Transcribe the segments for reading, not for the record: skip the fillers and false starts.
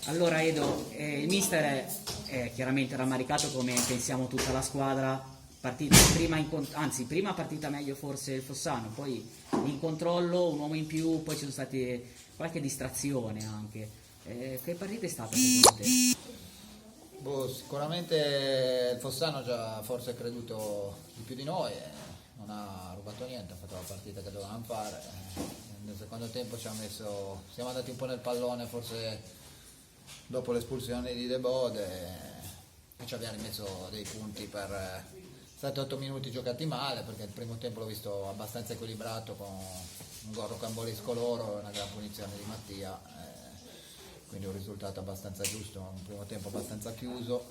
Allora Edo, il mister è chiaramente rammaricato come pensiamo tutta la squadra, prima partita meglio forse il Fossano, poi in controllo un uomo in più, poi ci sono state qualche distrazione anche. Che partita è stata secondo te? Sicuramente il Fossano già forse ha creduto di più di noi, non ha rubato niente, ha fatto la partita che dovevamo fare. Nel secondo tempo siamo andati un po' nel pallone, forse dopo l'espulsione di De Bode, e ci abbiamo rimesso dei punti per 7-8 minuti giocati male, perché il primo tempo l'ho visto abbastanza equilibrato con un gol rocambolesco loro e una gran punizione di Mattia, quindi un risultato abbastanza giusto, un primo tempo abbastanza chiuso.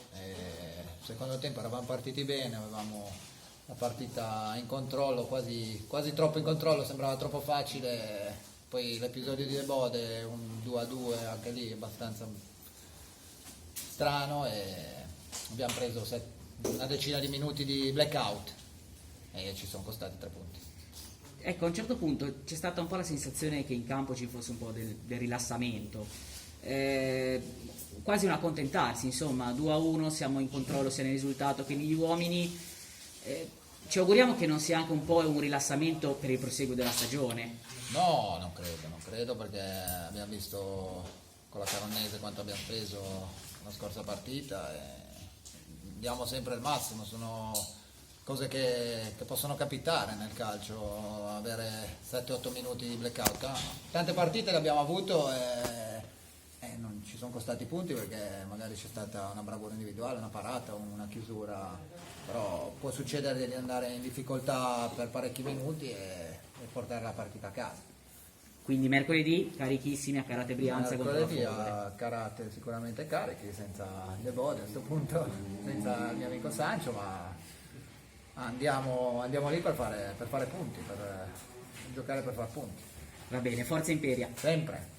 Secondo tempo eravamo partiti bene, avevamo la partita in controllo, quasi troppo in controllo, sembrava troppo facile, poi l'episodio di De Bode, un 2-2 anche lì abbastanza strano, e abbiamo preso una decina di minuti di blackout e ci sono costati 3 punti. Ecco, a un certo punto c'è stata un po' la sensazione che in campo ci fosse un po' del rilassamento, quasi un accontentarsi, insomma, 2-1, siamo in controllo sia nel risultato che negli uomini. Ci auguriamo che non sia anche un po' un rilassamento per il proseguo della stagione. No, non credo, perché abbiamo visto con la Caronese quanto abbiamo speso la scorsa partita e diamo sempre il massimo. Sono cose che possono capitare nel calcio, avere 7-8 minuti di blackout. Tante partite le abbiamo avuto e non ci sono costati punti, perché magari c'è stata una bravura individuale, una parata, una chiusura, però può succedere di andare in difficoltà per parecchi minuti e portare la partita a casa. Quindi mercoledì carichissimi a Carate Brianza contro la Mercoledì Foggia. a Carate sicuramente carichi, senza De Bode a questo punto, senza il mio amico Sancio, ma andiamo lì per fare punti, per giocare per far punti. Va bene, forza Imperia. Sempre.